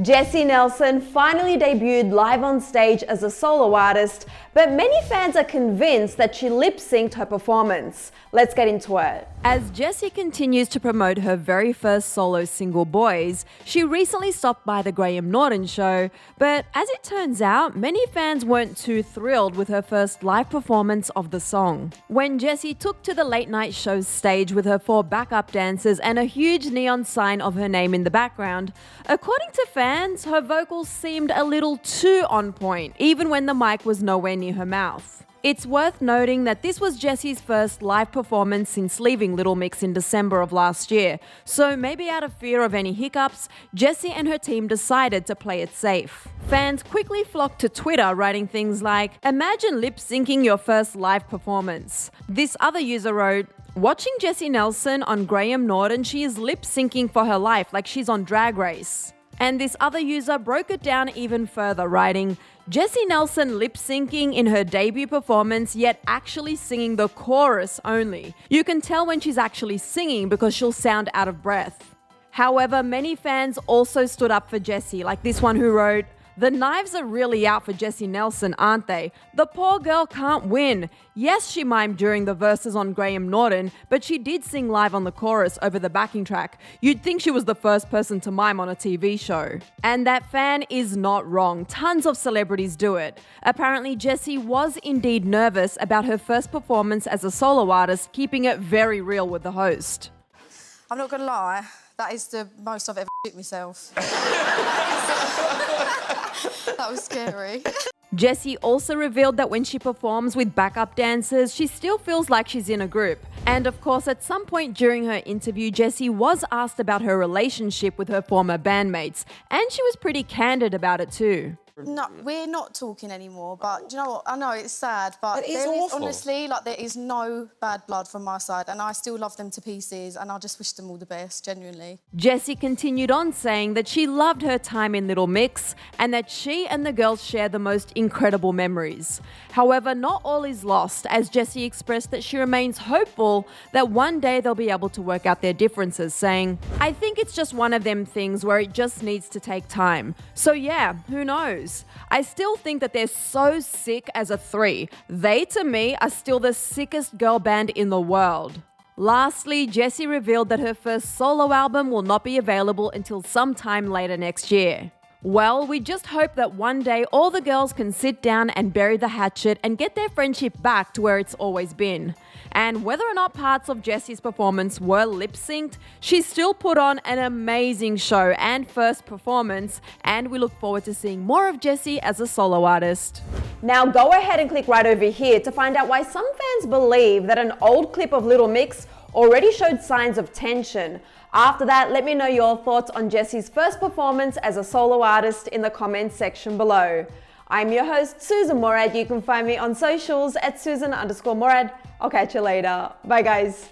Jesy Nelson finally debuted live on stage as a solo artist, but many fans are convinced that she lip-synced her performance. Let's get into it. As Jesy continues to promote her very first solo single, Boys, she recently stopped by the Graham Norton show, but as it turns out, many fans weren't too thrilled with her first live performance of the song. When Jesy took to the late night show's stage with her 4 backup dancers and a huge neon sign of her name in the background, according to fans, her vocals seemed a little too on point, even when the mic was nowhere near her mouth. It's worth noting that this was Jesy's first live performance since leaving Little Mix in December of last year, so maybe out of fear of any hiccups, Jesy and her team decided to play it safe. Fans quickly flocked to Twitter writing things like, "Imagine lip-syncing your first live performance." This other user wrote, "Watching Jesy Nelson on Graham Norton, she is lip-syncing for her life like she's on Drag Race." And this other user broke it down even further, writing, "Jesy Nelson lip-syncing in her debut performance, yet actually singing the chorus only. You can tell when she's actually singing because she'll sound out of breath." However, many fans also stood up for Jesy, like this one who wrote, "The knives are really out for Jesy Nelson, aren't they? The poor girl can't win. Yes, she mimed during the verses on Graham Norton, but she did sing live on the chorus over the backing track. You'd think she was the first person to mime on a TV show." And that fan is not wrong. Tons of celebrities do it. Apparently, Jesy was indeed nervous about her first performance as a solo artist, keeping it very real with the host. I'm not gonna lie, that is the most I've ever shit myself. That was scary. Jesy also revealed that when she performs with backup dancers, she still feels like she's in a group. And of course, at some point during her interview, Jesy was asked about her relationship with her former bandmates, and she was pretty candid about it too. No, we're not talking anymore, but do you know what? I know it's sad, but there is honestly, there is no bad blood from my side, and I still love them to pieces, and I just wish them all the best, genuinely. Jesy continued on saying that she loved her time in Little Mix and that she and the girls share the most incredible memories. However, not all is lost, as Jesy expressed that she remains hopeful that one day they'll be able to work out their differences, saying, "I think it's just one of them things where it just needs to take time. So yeah, who knows? I still think that they're so sick as a 3. They, to me, are still the sickest girl band in the world." Lastly, Jesy revealed that her first solo album will not be available until sometime later next year. Well, we just hope that one day all the girls can sit down and bury the hatchet and get their friendship back to where it's always been. And whether or not parts of Jesy's performance were lip-synced, she still put on an amazing show and first performance, and we look forward to seeing more of Jesy as a solo artist. Now go ahead and click right over here to find out why some fans believe that an old clip of Little Mix already showed signs of tension. After that, let me know your thoughts on Jesy's first performance as a solo artist in the comments section below. I'm your host, Susan Morad. You can find me on socials at Susan_Morad. I'll catch you later. Bye guys.